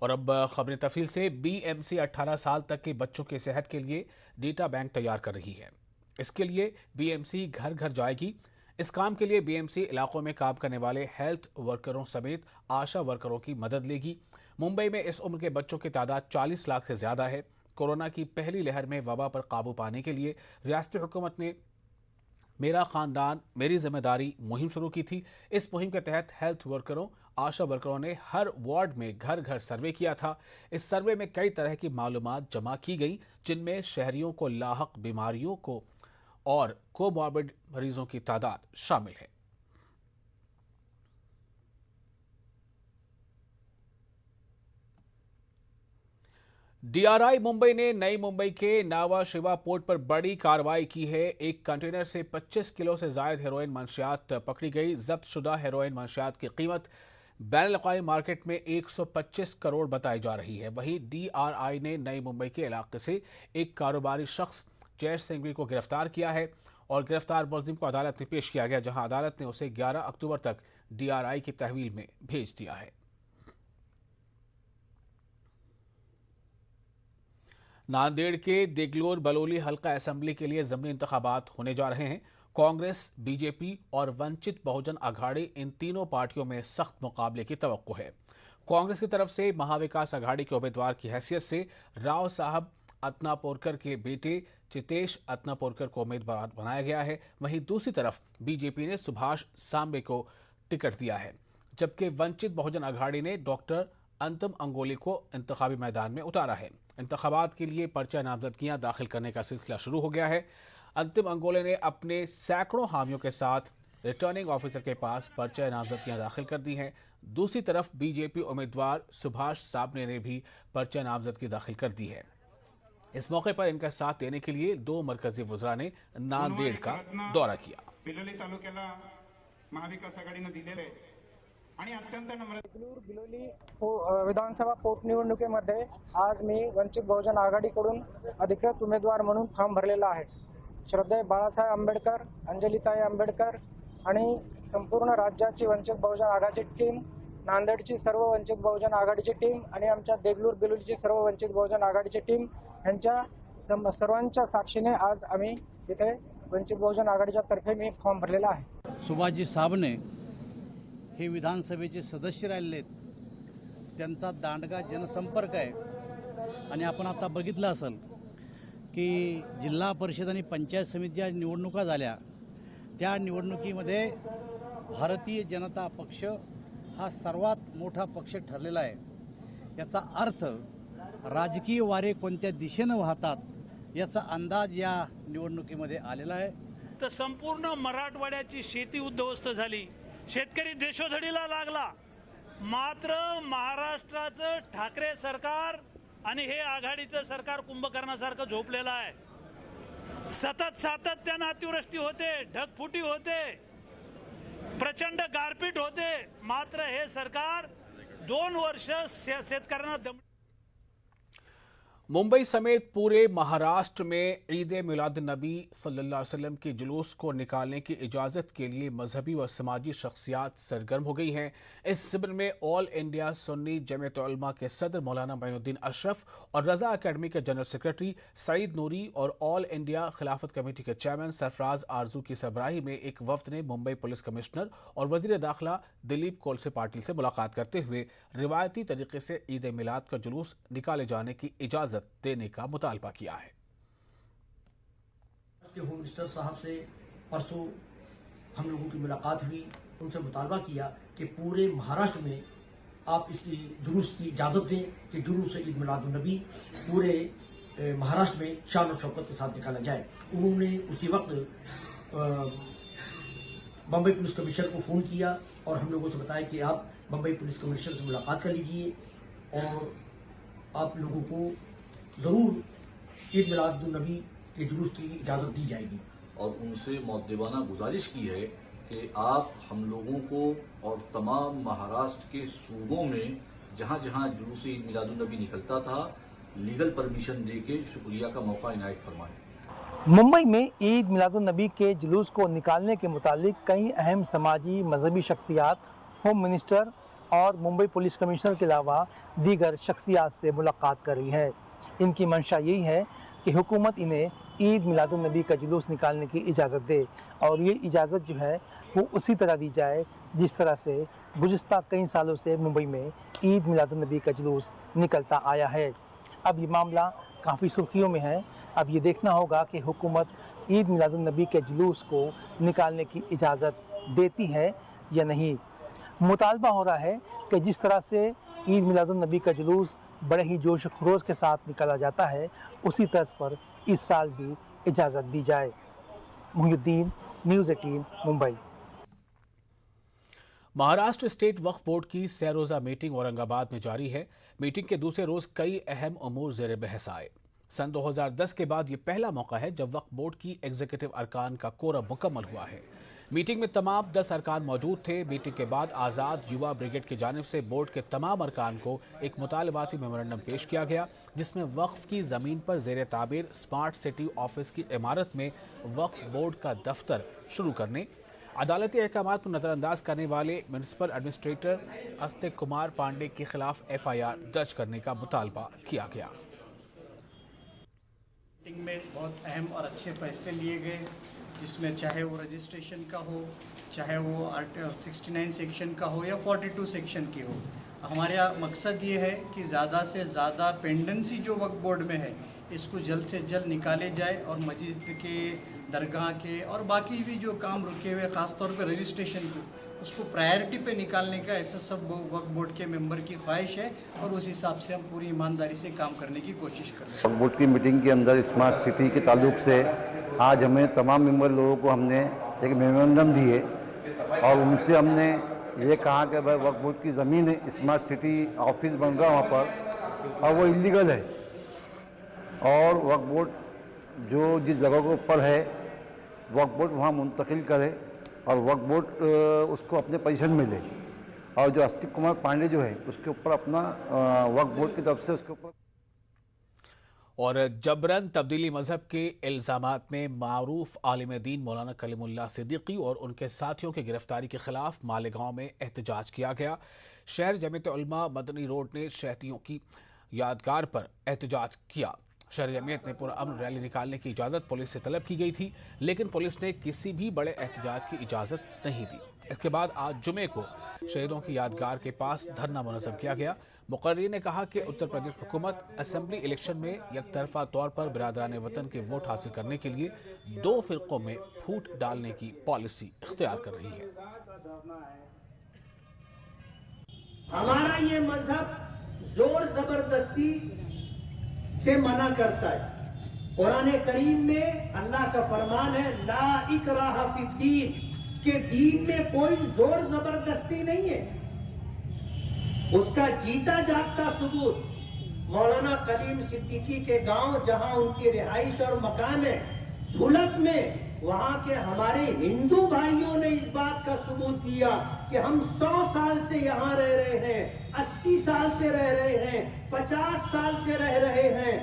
और अब खबरें तफसील से। बीएमसी 18 साल तक के बच्चों की सेहत के लिए डेटा बैंक तैयार कर रही है। इसके लिए बीएमसी घर घर जाएगी। इस काम के लिए बीएमसी इलाकों में काम करने वाले हेल्थ वर्करों समेत आशा वर्करों की मदद लेगी। मुंबई में इस उम्र के बच्चों की तादाद 40 लाख से ज्यादा है। कोरोना की पहली लहर में वबा पर काबू पाने के लिए रियासती हुकूमत ने मेरा खानदान मेरी जिम्मेदारी मुहिम शुरू की थी। इस मुहिम के तहत हेल्थ वर्करों आशा वर्करों ने हर वार्ड में घर घर सर्वे किया था। इस सर्वे में कई तरह की मालूमात जमा की गई, जिनमें शहरियों को लाहक बीमारियों को और कोमॉर्बिड मरीजों की तादाद शामिल है। डीआरआई मुंबई ने नई मुंबई के नावा शिवा पोर्ट पर बड़ी कार्रवाई की है। एक कंटेनर से 25 किलो से जायद हेरोइन मंशियात पकड़ी गई। जब्त शुदा हेरोइन मंशियात की कीमत बैनुल-अक़वामी मार्केट में 125 करोड़ बताई जा रही है। वहीं डीआरआई ने नई मुंबई के इलाके से एक कारोबारी शख्स जयेश सिंघवी को गिरफ्तार किया है और गिरफ्तार मुलजिम को अदालत में पेश किया गया, जहां अदालत ने उसे 11 अक्टूबर तक डीआरआई की तहवील में भेज दिया है। नांदेड़ के देगलूर बलौली हल्का असेंबली के लिए ज़मीनी इंतखाबात होने जा रहे हैं। कांग्रेस, बीजेपी और वंचित बहुजन अघाड़ी, इन तीनों पार्टियों में सख्त मुकाबले की तवक्को है। कांग्रेस की तरफ से महाविकास अघाड़ी के उम्मीदवार की हैसियत से राव साहब अतनापुरकर के बेटे चितेश अतनापुरकर को उम्मीदवार बनाया गया है। वहीं दूसरी तरफ बीजेपी ने सुभाष सांबे को टिकट दिया है, जबकि वंचित बहुजन अघाड़ी ने डॉक्टर अंतम अंगोली को इंतखाबी मैदान में उतारा है। इंतखाबात के लिए पर्चा नामजदगियां दाखिल करने का सिलसिला शुरू हो गया है। अंतिम अंगोले ने अपने सैकड़ों हामियों के साथ रिटर्निंग ऑफिसर के पास पर्चा नामजदगियां दाखिल कर दी हैं। दूसरी तरफ बीजेपी उम्मीदवार सुभाष साबने ने भी पर्चा नामजदगी दाखिल कर दी है। इस मौके पर इनका साथ देने के लिए दो मरकजी वुज़रा ने नांदेड़ का दौरा किया। आणि अत्यंत नम्र बिलोली विधानसभा पोटनिवडणुकीमध्ये आज मी वंचित बहुजन आघाडीकडून अधिकृत उमेदवार म्हणून फॉर्म भरलेला आहे। श्रद्धेय बाळासाहेब आंबेडकर, अंजलिताई आंबेडकर आणि संपूर्ण राज्याची वंचित बहुजन आघाडीची टीम, नांदेडची सर्व वंचित बहुजन आघाडीची टीम आणि आमच्या देगलूर बिलोलीची सर्व वंचित बहुजन आघाडीची टीम यांच्या सर्वांच्या साक्षीने आज आम्ही इथे वंचित बहुजन आघाडीच्या तर्फे मी फॉर्म भरलेला आहे। सुभाषजी साबणे हे विधानसभेचे सदस्य राहिले आहेत, त्यांचा दांडगा जनसंपर्क आहे आणि आपण आता बघितलं असेल की जिल्हा परिषद आणि पंचायत समितीच्या निवडणुका झाल्या, त्या निवडणुकीमध्ये भारतीय जनता पक्ष हा सर्वात मोठा पक्ष ठरलेला आहे। याचा अर्थ राजकीय वारे कोणत्या दिशेने वाहतात याचा अंदाज या निवडणुकीमध्ये आलेला आहे। तर संपूर्ण मराठवाड्याची शेती उद्ध्वस्त झाली, शेतकरी देशोधडीला लागला। मात्र महाराष्ट्राचं ठाकरे सरकार आणि हे आघाडीचं सरकार कुंभकर्णासारखं झोपलेलं आहे। सतत सातत्याने अतिवृष्टी होते, ढगफुटी होते, प्रचंड गारपीट होते, मात्र हे सरकार 2 वर्ष शेतकऱ्यांना मुंबई समेत पूरे महाराष्ट्र में ईद मिलाद नबी सल्लल्लाहु अलैहि वसल्लम के जुलूस को निकालने की इजाज़त के लिए मजहबी व समाजी शख्सियात सरगर्म हो गई हैं। इस शिविर में ऑल इंडिया सुन्नी जमीयत उलमा के सदर मौलाना मोइनुद्दीन अशरफ और रजा अकेडमी के जनरल सेक्रेटरी सईद नूरी और ऑल इंडिया खिलाफत कमेटी के चेयरमैन सरफराज आरजू की सरबराही में एक वफ्द ने मुंबई पुलिस कमिश्नर और वजीर दाखिला दिलीप कोलसे पाटिल से मुलाकात करते हुए रिवायती तरीके से ईद मिलाद का जुलूस निकाले जाने की इजाज़त देने का मुतालबा किया है। होम मिनिस्टर साहब से परसों हम लोगों की मुलाकात हुई, उनसे मुतालबा किया कि पूरे महाराष्ट्र में आप इसकी जुलूस की इजाजत दें कि जुलूस ईद मिलादुन नबी पूरे महाराष्ट्र में शान और शौकत के साथ निकाला जाए। उन्होंने उसी वक्त बम्बई पुलिस कमिश्नर को फोन किया और हम लोगों से बताया कि आप बम्बई पुलिस कमिश्नर से मुलाकात कर लीजिए और आप लोगों को जरूर ईद मिलादुन नबी के जुलूस की इजाजत दी जाएगी। और उनसे मुअद्दिबाना गुजारिश की है कि आप हम लोगों को और तमाम महाराष्ट्र के सूबों में जहां जहां जुलूस ईद मिलादुन नबी निकलता था, लीगल परमिशन देके शुक्रिया का मौका इनायत फरमाएं। मुंबई में ईद मिलादुन नबी के जुलूस को निकालने के मुतालिक कई अहम समाजी मजहबी शख्सियात, होम मिनिस्टर और मुंबई पुलिस कमिश्नर के अलावा दीगर शख्सियात से मुलाकात कर रही है। इनकी मंशा यही है कि हुकूमत इन्हें ईद मिलादुन्नबी का जुलूस निकालने की इजाज़त दे और ये इजाज़त जो है वो उसी तरह दी जाए जिस तरह से गुज़िस्ता कई सालों से मुंबई में ईद मिलादुन्नबी का जुलूस निकलता आया है। अब ये मामला काफ़ी सुर्खियों में है। अब ये देखना होगा कि हुकूमत ईद मिलादुन्नबी के जुलूस को निकालने की इजाज़त देती है या नहीं। मुतालबा हो रहा है कि जिस तरह से ईद मिलादुन्नबी का जुलूस बड़े ही जोश खरोश के साथ निकाला जाता है उसी तर्ज पर इस साल भी इजाज़त दी जाए। मुहिउद्दीन, न्यूज़ 18, मुंबई। महाराष्ट्र स्टेट वक्फ बोर्ड की सह रोज़ा मीटिंग औरंगाबाद में जारी है। मीटिंग के दूसरे रोज कई अहम उमूर ज़ेर बहस आए। सन 2010 के बाद ये पहला मौका है जब वक्फ बोर्ड की एग्जीक्यूटिव अरकान का कोरम मुकम्मल हुआ है। मीटिंग में तमाम 10 अरकान मौजूद थे। मीटिंग के बाद आज़ाद युवा ब्रिगेड की जानिब से बोर्ड के तमाम अरकान को एक मुतालबाती मेमोरेंडम पेश किया गया, जिसमें वक्फ की ज़मीन पर ज़ेर ताबीर स्मार्ट सिटी ऑफिस की इमारत में वक्फ बोर्ड का दफ्तर शुरू करने, अदालती अहकामात को नज़रअंदाज करने वाले म्यूनिसिपल एडमिनिस्ट्रेटर अस्तिक कुमार पांडे के खिलाफ FIR दर्ज करने का मुतालबा किया गया। मीटिंग में बहुत अहम और अच्छे फैसले लिए गए, जिसमें चाहे वो रजिस्ट्रेशन का हो, चाहे वो आर्टिकल 69 सेक्शन का हो या 42 सेक्शन की हो। हमारा मकसद ये है कि ज़्यादा से ज़्यादा पेंडेंसी जो वक्फ बोर्ड में है इसको जल्द से जल्द निकाले जाए और मस्जिद के, दरगाह के और बाकी भी जो काम रुके हुए ख़ास तौर पे रजिस्ट्रेशन की उसको प्रायोरिटी पे निकालने का ऐसा सब वक्फ बोर्ड के मेंबर की ख्वाहिश है और उस हिसाब से हम पूरी ईमानदारी से काम करने की कोशिश कर रहे हैं। वक्फ बोर्ड की मीटिंग के अंदर स्मार्ट सिटी के ताल्लुक से आज हमें तमाम मेंबर लोगों को हमने एक मेमोरेंडम दिए और उनसे हमने ये कहा कि भाई वक्फ बोर्ड की ज़मीन है, स्मार्ट सिटी ऑफिस बन रहा है वहाँ पर और वो इलीगल है और वक्फ बोर्ड जो जिस जगह के ऊपर है वक्फ बोर्ड वहाँ मुंतकिल करे और वक्फ बोर्ड उसको अपने पोजीशन में ले और जो अस्तिक कुमार पांडे जो है उसके ऊपर अपना वक्फ बोर्ड की तरफ से उसके ऊपर और जबरन तब्दीली मजहब के इल्ज़ामात में मारूफ आलिम दीन मौलाना कलीमुल्लाह सिद्दीकी और उनके साथियों की गिरफ्तारी के खिलाफ मालेगांव में एहतजाज किया गया। शहर जमीयत उलमा मदनी रोड ने शहतियों की यादगार पर एहतजाज किया। शहर जमीयत ने पुरअमन रैली निकालने की इजाज़त पुलिस से तलब की गई थी, लेकिन पुलिस ने किसी भी बड़े एहतजाज की इजाज़त नहीं दी। इसके बाद आज जुमे को शहीदों की यादगार के पास धरना मुनज़्ज़म किया गया। मुक़र्रिर ने कहा कि उत्तर प्रदेश हुकूमत असेंबली इलेक्शन में एकतरफा तौर पर बिरादरान वतन के वोट हासिल करने के लिए 2 फ़िरक़ों में फूट डालने की पॉलिसी इख्तियार कर रही है। हमारा ये मजहब जोर जबरदस्ती से मना करता है। कुरान करीम में अल्लाह का फरमान है ला इकराहा फिद्दीन, के दीन में कोई जोर जबरदस्ती नहीं है। उसका जीता जागता सबूत मौलाना कलीम सिद्दीकी के गांव जहां उनकी रिहाइश और मकान है धुलक में, वहां के हमारे हिंदू भाइयों ने इस बात का सबूत दिया कि हम 100 साल से यहाँ रह रहे हैं, 80 साल से रह रहे हैं, 50 साल से रह रहे हैं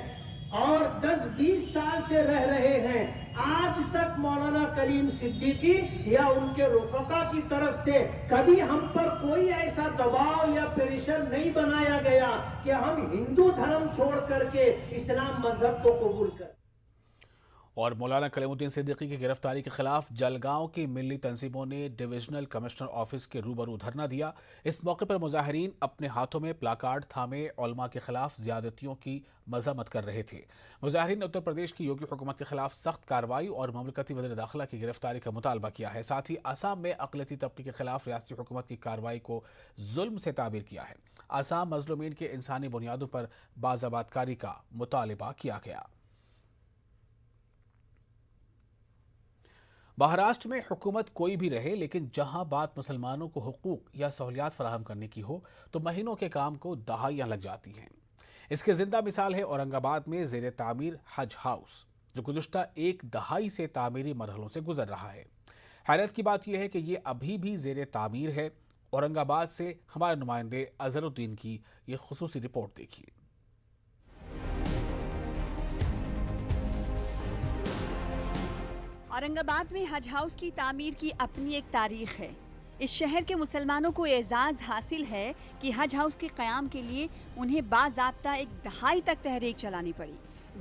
और 10-20 साल से रह रहे हैं। आज तक मौलाना कलीम सिद्दीकी या उनके रुफका की तरफ से कभी हम पर कोई ऐसा दबाव या प्रेशर नहीं बनाया गया कि हम हिंदू धर्म छोड़ करके इस्लाम मजहब को कबूल करें। और मौलाना कलीमुद्दीन सिद्दीकी की गिरफ्तारी के खिलाफ जलगांव की मिली तंजीमों ने डिविजनल कमिश्नर ऑफिस के रूबरू धरना दिया। इस मौके पर मुजाहिरीन अपने हाथों में प्लाकार्ड थामे उलमा के खिलाफ ज्यादतियों की मजम्मत कर रहे थे। मुजाहिरीन ने उत्तर प्रदेश की योगी हुकूमत के खिलाफ सख्त कार्रवाई और ममलकती वज़ीर दाखिला की गिरफ्तारी का मुतालबा किया है। साथ ही आसाम में अक़लियती तबके के खिलाफ रियासती हुकूमत की कार्रवाई को जुल्म से ताबीर किया है। आसाम मजलूमीन के इंसानी बुनियादों पर बाज़ाबातकारी का मुतालबा किया गया। महाराष्ट्र में हुकूमत कोई भी रहे, लेकिन जहां बात मुसलमानों को हुकूक या सहूलियात फराहम करने की हो तो महीनों के काम को दहाइयां लग जाती हैं। इसकी जिंदा मिसाल है औरंगाबाद में ज़ेर तामीर हज हाउस, जो गुज़श्ता 1 दहाई से तामीरी मरहलों से गुजर रहा है। हैरत की बात यह है कि ये अभी भी ज़ेर तामीर है। औरंगाबाद से हमारे नुमाइंदे अजहरुद्दीन की ये खुसूसी रिपोर्ट देखिए। औरंगाबाद में हज हाउस की तामीर की अपनी एक तारीख है। इस शहर के मुसलमानों को एजाज हासिल है कि हज हाउस के क़याम के लिए उन्हें बाज़ाब्ता एक दहाई तक तहरीक चलानी पड़ी।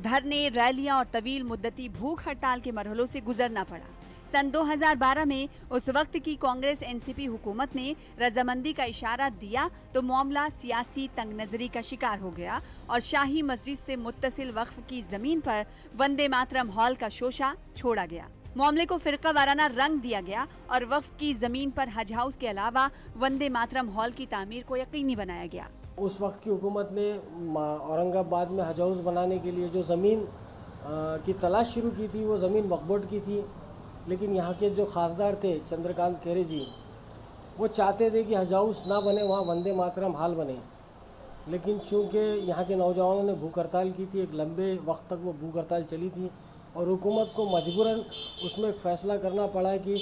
धरने, रैलियां और तवील मुद्दती भूख हड़ताल के मरहलों से गुजरना पड़ा। सन 2012 में उस वक्त की कांग्रेस एनसीपी हुकूमत ने रजामंदी का इशारा दिया तो मामला सियासी तंग नजरी का शिकार हो गया और शाही मस्जिद से मुत्तसिल वक्फ की जमीन पर वंदे मातरम हॉल का शोशा छोड़ा गया। मामले को फिरका वाराना रंग दिया गया और वक्फ की जमीन पर हज हाउस के अलावा वंदे मातरम हॉल की तामीर को यकीनी बनाया गया। उस वक्त की हुकूमत ने औरंगाबाद में हज हाउस बनाने के लिए जो ज़मीन की तलाश शुरू की थी वो ज़मीन वक्फ बोर्ड की थी, लेकिन यहाँ के जो खासदार थे चंद्रकांत खैरे जी, वो चाहते थे कि हज हाउस ना बने, वहाँ वंदे मातरम हॉल बने। लेकिन चूँकि यहाँ के नौजवानों ने भूख हड़ताल की थी, एक लंबे वक्त तक वो भूख हड़ताल चली थी और हुकूमत को मजबूरन उसमें एक फ़ैसला करना पड़ा कि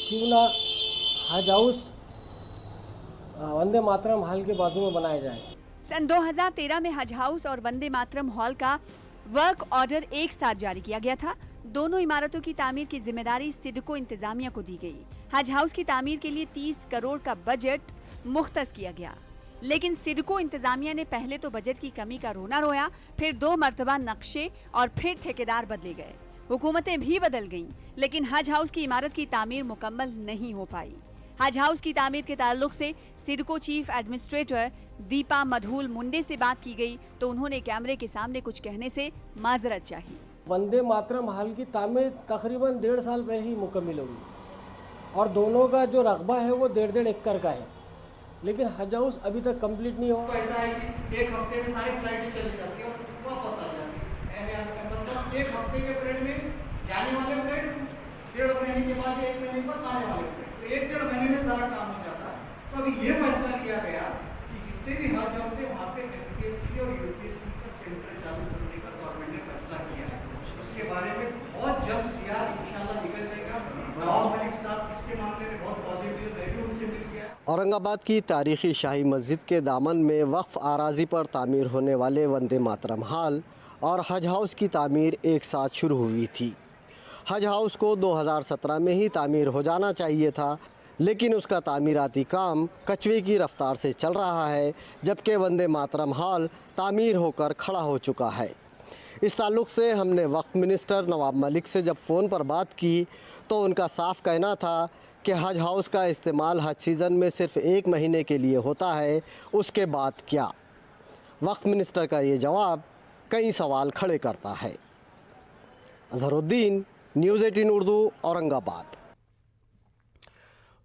क्यों ना हज हाउस वंदे मातरम हॉल के बाजू में बनाया जाए। सन 2013 में हज हाउस और वंदे मातरम हॉल का वर्क ऑर्डर एक साथ जारी किया गया था। दोनों इमारतों की तामीर की जिम्मेदारी सिडको इंतजामिया को दी गई। हज हाउस की तामीर के लिए 30 करोड़ का बजट मुख्तस किया गया, लेकिन सिडको इंतजामिया ने पहले तो बजट की कमी का रोना रोया, फिर 2 मरतबा नक्शे और फिर ठेकेदार बदले गए। हुकूमतें भी बदल गईं, लेकिन हज हाउस की इमारत की तामीर मुकम्मल नहीं हो पाई। हज हाउस की तामीर के ताल्लुक से सिडको चीफ एडमिनिस्ट्रेटर दीपा मधूल मुंडे से बात की गई तो उन्होंने कैमरे के सामने कुछ कहने से माजरत चाही। वंदे मातरम हॉल की तामीर तकरीबन 1.5 साल पहले ही मुकम्मल होगी और दोनों का जो रकबा है वो 1.5 एकड़ का है, लेकिन हज हाउस अभी तक कंप्लीट नहीं हुआ। तो ऐसा है कि एक हफ्ते में सारी फ्लाइटें चली जाती है और वापस आ जाती है। मतलब एक हफ्ते के पीरियड में जाने वाले फ्लाइट 1.5 महीने के बाद 1 महीने के बाद आने वाले फ्लाइट, तो 1-1.5 महीने में सारा काम हो जाता है। तो अभी ये फैसला लिया गया कि जितने भी हज हाउस है वहाँ पे एमपीएससी और यूपीएससी का सेंटर चालू करने का गवर्नमेंट ने फैसला किया है। इसके बारे में बहुत जल्द तैयार इंशाल्लाह निकल जाएगा। नवाब मलिक साहब इसके मामले में बहुत पॉजिटिव है, उनसे मिल गया। औरंगाबाद की तारीखी शाही मस्जिद के दामन में वक्फ आराजी पर तामीर होने वाले वंदे मातरम हॉल और हज हाउस की तामीर एक साथ शुरू हुई थी। हज हाउस को 2017 में ही तामीर हो जाना चाहिए था, लेकिन उसका तामीराती काम कछुए की रफ्तार से चल रहा है, जबकि वंदे मातरम हॉल तामीर होकर खड़ा हो चुका है। इस ताल्लुक़ से हमने वक्फ मिनिस्टर नवाब मलिक से जब फ़ोन पर बात की तो उनका साफ कहना था कि हज हाउस का इस्तेमाल हज सीज़न में सिर्फ़ 1 महीने के लिए होता है, उसके बाद क्या। वक्फ मिनिस्टर का ये जवाब कई सवाल खड़े करता है। अजहरुद्दीन, न्यूज़ 18 उर्दू, औरंगाबाद।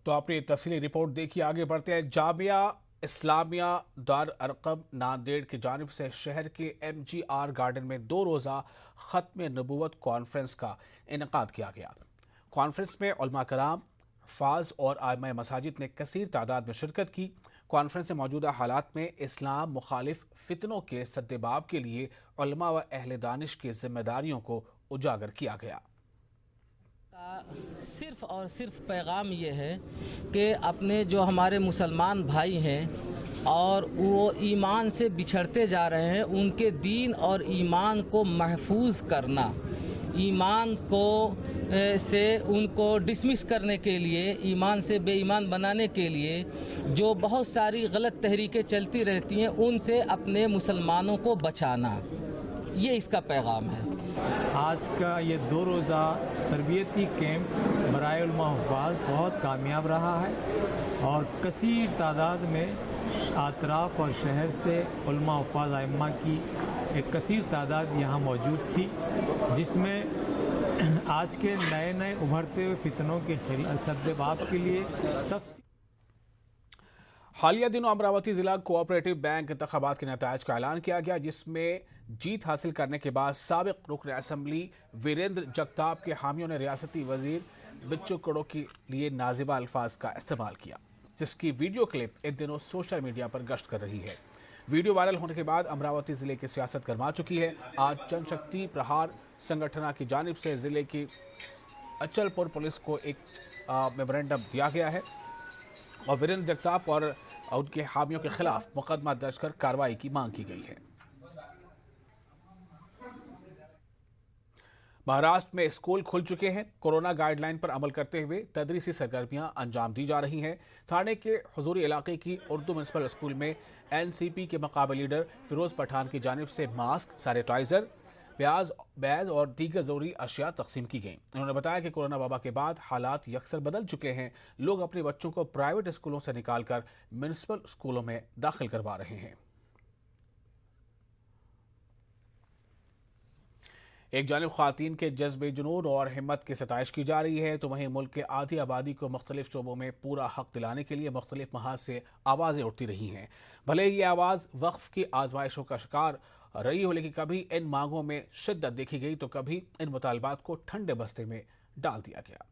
तो आपने तफसीली रिपोर्ट देखी, आगे बढ़ते हैं। जामिया इस्लामिया दार अरकम नांदेड़ की जानिब से शहर के MGR गार्डन में 2 रोज़ा ख़त्म नबूवत कॉन्फ्रेंस का इनेकाद किया गया। कॉन्फ्रेंस में उलमा कराम, फाज और आइमा मसाजिद ने कसीर तादाद में शिरकत की। कॉन्फ्रेंस में मौजूदा हालात में इस्लाम मुखालिफ फितनों के सद्देबाब के लिए उलमा व अहले दानिश की जिम्मेदारियों को उजागर किया गया। सिर्फ और सिर्फ पैगाम ये है कि अपने जो हमारे मुसलमान भाई हैं और वो ईमान से बिछड़ते जा रहे हैं, उनके दीन और ईमान को महफूज करना, ईमान को से उनको डिसमिस करने के लिए, ईमान से बेईमान बनाने के लिए जो बहुत सारी गलत तहरीकें चलती रहती हैं, उनसे अपने मुसलमानों को बचाना, ये इसका पैगाम है। आज का ये 2 रोज़ा तरबियती कैंप बराए उलमा हुफ़ाज़ बहुत कामयाब रहा है और कसीर तादाद में अतराफ़ और शहर से उलमा हुफ़ाज़ आइम्मा की एक कसीर तादाद यहाँ मौजूद थी, जिसमें आज के नए उभरते हुए फितनों के सद्देबाब के लिए हालिया दिनों अमरावती जिला कोऑपरेटिव बैंक इंतखाबात के नतायज का ऐलान किया गया, जिसमें जीत हासिल करने के बाद साबिक रुकन असम्बली वीरेंद्र जगताप के हामियों ने रियासती वजीर बिच्चू कड़ो के लिए नाजिबा अल्फाज का इस्तेमाल किया, जिसकी वीडियो क्लिप इन दिनों सोशल मीडिया पर गश्त कर रही है। वीडियो वायरल होने के बाद अमरावती जिले की सियासत गर्मा चुकी है। आज जनशक्ति प्रहार संगठन की जानिब से जिले की अचलपुर पुलिस को एक मेमोरेंडम दिया गया है और वीरेंद्र जगताप और उनके हामियों के खिलाफ मुकदमा दर्ज कर कार्रवाई की मांग की गई है। महाराष्ट्र में स्कूल खुल चुके हैं। कोरोना गाइडलाइन पर अमल करते हुए तदरीसी सरगर्मियां अंजाम दी जा रही हैं। थाने के हुजूरी इलाके की उर्दू म्यूनिसिपल स्कूल में एनसीपी के मकामी लीडर फिरोज पठान की जानिब से मास्क, सैनिटाइजर, बैज और दीगर जरूरी अशिया तकसीम की गई। उन्होंने बताया कि कोरोना वबा के बाद हालात यकसर बदल चुके हैं। लोग अपने बच्चों को प्राइवेट स्कूलों से निकालकर म्यूनिसिपल स्कूलों में दाखिल करवा रहे हैं। एक जानिब ख़वातीन के जज्बे, जुनून और हिम्मत की सताइश की जा रही है, तो वहीं मुल्क के आधी आबादी को मुख्तलिफ शोबों में पूरा हक दिलाने के लिए मुख्तलिफ महाज से आवाज़ें उठती रही हैं। भले ही ये आवाज़ वक्फ की आजमाइशों का शिकार रही हो, लेकिन कभी इन मांगों में शिद्दत देखी गई तो कभी इन मुतालबात को ठंडे बस्ते में डाल दिया गया।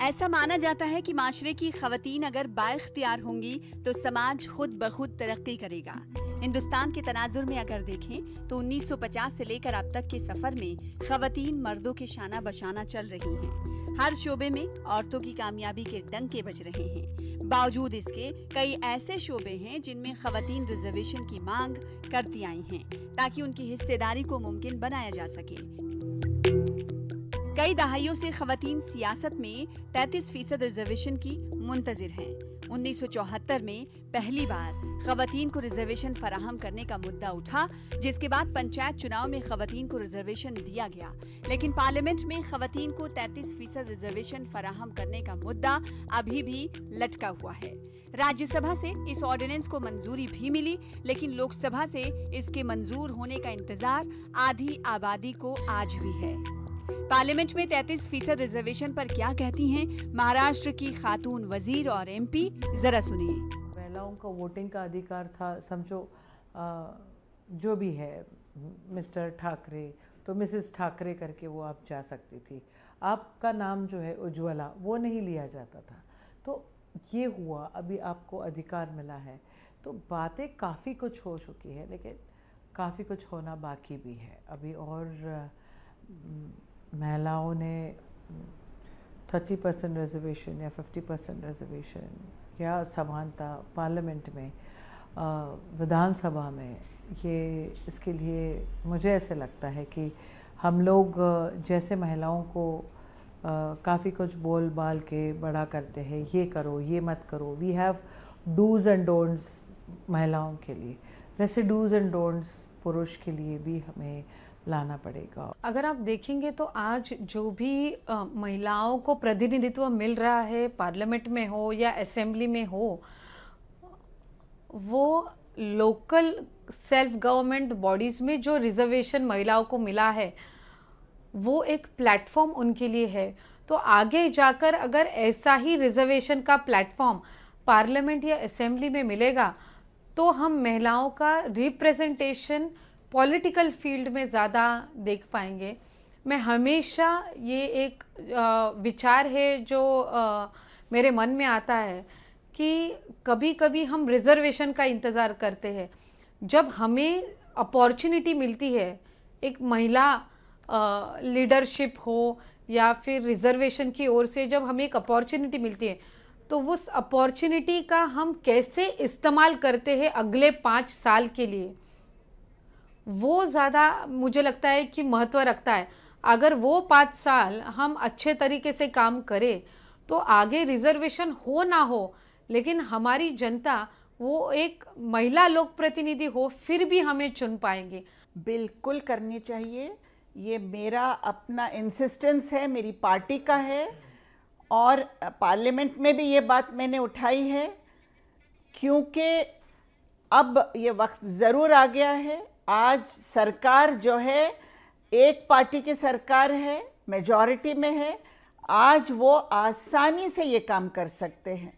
ऐसा माना जाता है कि माशरे की खवातीन अगर बाइख्तियार होंगी तो समाज खुद ब खुद तरक्की करेगा। हिंदुस्तान के तनाजुर में अगर देखें तो 1950 से लेकर अब तक के सफर में खवातीन मर्दों के शाना बशाना चल रही हैं। हर शोबे में औरतों की कामयाबी के डंके बज रहे हैं। बावजूद इसके कई ऐसे शोबे हैं जिनमें खवातीन रिजर्वेशन की मांग करती आई हैं ताकि उनकी हिस्सेदारी को मुमकिन बनाया जा सके। कई दहाइयों से खवातीन सियासत में 33% रिजर्वेशन की मुंतजिर हैं। 1974 में पहली बार खवातीन को रिजर्वेशन फराहम करने का मुद्दा उठा, जिसके बाद पंचायत चुनाव में खवातीन को रिजर्वेशन दिया गया, लेकिन पार्लियामेंट में खवातीन को 33% रिजर्वेशन फराहम करने का मुद्दा अभी भी लटका हुआ है। राज्यसभा से इस ऑर्डिनेंस को मंजूरी भी मिली, लेकिन लोकसभा से इसके मंजूर होने का इंतजार आधी आबादी को आज भी है। पार्लियामेंट में 33% रिजर्वेशन पर क्या कहती हैं महाराष्ट्र की खातून वजीर और एमपी, जरा सुनिए। महिलाओं का वोटिंग का अधिकार था, समझो जो भी है मिस्टर ठाकरे तो मिसेस ठाकरे करके वो आप जा सकती थी। आपका नाम जो है उज्ज्वला वो नहीं लिया जाता था। तो ये हुआ, अभी आपको अधिकार मिला है। तो बातें काफ़ी कुछ हो चुकी है, लेकिन काफ़ी कुछ होना बाकी भी है अभी। और महिलाओं ने 30% रिजर्वेशन या 50% रिजर्वेशन या समानता पार्लियामेंट में, विधानसभा में, ये इसके लिए मुझे ऐसे लगता है कि हम लोग जैसे महिलाओं को काफ़ी कुछ बोल बाल के बड़ा करते हैं, ये करो ये मत करो, we have dos and don'ts महिलाओं के लिए, वैसे डूज़ एंड डोंट्स पुरुष के लिए भी हमें लाना पड़ेगा। अगर आप देखेंगे तो आज जो भी महिलाओं को प्रतिनिधित्व मिल रहा है, पार्लियामेंट में हो या असेंबली में हो, वो लोकल सेल्फ गवर्नमेंट बॉडीज़ में जो रिजर्वेशन महिलाओं को मिला है वो एक प्लेटफॉर्म उनके लिए है। तो आगे जाकर अगर ऐसा ही रिजर्वेशन का प्लेटफॉर्म पार्लियामेंट या असेंबली में मिलेगा तो हम महिलाओं का रिप्रेजेंटेशन पॉलिटिकल फील्ड में ज़्यादा देख पाएंगे। मैं हमेशा ये एक विचार है जो मेरे मन में आता है कि कभी कभी हम रिजर्वेशन का इंतज़ार करते हैं। जब हमें अपॉर्चुनिटी मिलती है, एक महिला लीडरशिप हो या फिर रिजर्वेशन की ओर से जब हमें एक अपॉर्चुनिटी मिलती है, तो उस अपॉर्चुनिटी का हम कैसे इस्तेमाल करते हैं अगले 5 साल के लिए, वो ज़्यादा मुझे लगता है कि महत्व रखता है। अगर वो 5 साल हम अच्छे तरीके से काम करें तो आगे रिजर्वेशन हो ना हो, लेकिन हमारी जनता वो एक महिला लोक प्रतिनिधि हो फिर भी हमें चुन पाएंगे। बिल्कुल करनी चाहिए, ये मेरा अपना इंसिस्टेंस है, मेरी पार्टी का है, और पार्लियामेंट में भी ये बात मैंने उठाई है, क्योंकि अब ये वक्त ज़रूर आ गया है। आज सरकार जो है एक पार्टी की सरकार है, मेजॉरिटी में है, आज वो आसानी से ये काम कर सकते हैं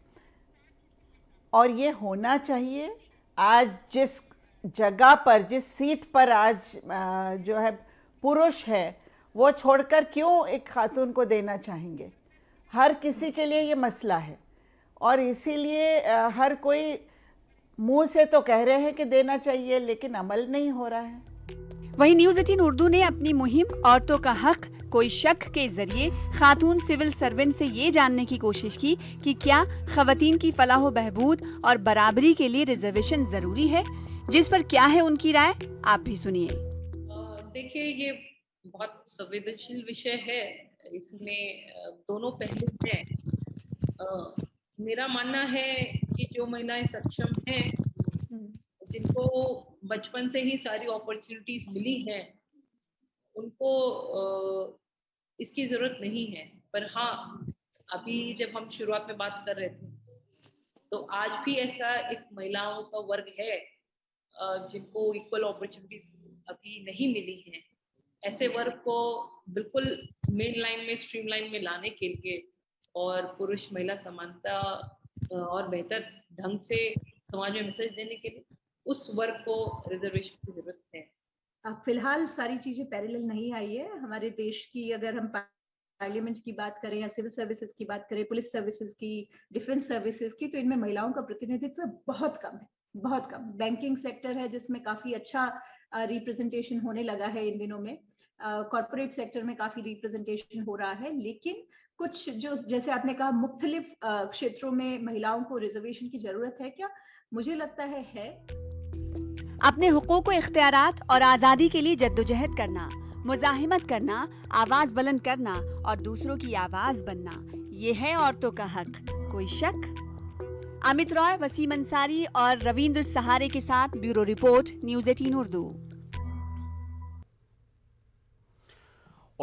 और ये होना चाहिए। आज जिस जगह पर, जिस सीट पर आज जो है पुरुष है, वो छोड़कर क्यों एक खातून को देना चाहेंगे? हर किसी के लिए ये मसला है और इसीलिए हर कोई मुंह से तो कह रहे हैं कि देना चाहिए, लेकिन अमल नहीं हो रहा है। वहीं न्यूज 18 उर्दू ने अपनी मुहिम औरतों का हक कोई शक के जरिए खातून सिविल सर्वेंट से ये जानने की कोशिश की कि क्या खवातीन की फलाह बहबूद और बराबरी के लिए रिजर्वेशन जरूरी है, जिस पर क्या है उनकी राय, आप भी सुनिए। देखिए, ये बहुत संवेदनशील विषय है, इसमें दोनों पहलू हैं। मेरा मानना है कि जो महिलाएं सक्षम हैं, जिनको बचपन से ही सारी अपॉर्चुनिटीज मिली हैं, उनको इसकी जरूरत नहीं है। पर हाँ, अभी जब हम शुरुआत में बात कर रहे थे, तो आज भी ऐसा एक महिलाओं का वर्ग है जिनको इक्वल अपॉर्चुनिटीज अभी नहीं मिली हैं। ऐसे वर्ग को बिल्कुल मेन लाइन में, स्ट्रीम लाइन में लाने के लिए और पुरुष महिला समानता और बेहतर ढंग से समाज में मैसेज देने के लिए उस वर्ग को रिजर्वेशन की जरूरत है। फिलहाल सारी चीजें पैरेलल नहीं आई है। हमारे देश की अगर हम पार्लियामेंट की बात करें या सिविल सर्विसेज की बात करें, पुलिस सर्विसेज की, डिफेंस सर्विसेज की, तो इनमें महिलाओं का प्रतिनिधित्व बहुत कम है, बहुत कम। बैंकिंग सेक्टर है जिसमें काफी अच्छा रिप्रेजेंटेशन होने लगा है इन दिनों में, कॉर्पोरेट सेक्टर में काफी रिप्रेजेंटेशन हो रहा है, लेकिन कुछ जो जैसे आपने कहा मुख्तलिफ क्षेत्रों में महिलाओं को रिजर्वेशन की जरूरत है क्या, मुझे लगता है। अपने हुकूक व इख्तियारात और आज़ादी के लिए जद्दोजहद करना, मुज़ाहिमत करना, आवाज बुलंद करना और दूसरों की आवाज बनना, ये है औरतों का हक, कोई शक। अमित रॉय, वसीम अंसारी और रविंद्र सहारे के साथ ब्यूरो रिपोर्ट, न्यूज़ 18 उर्दू।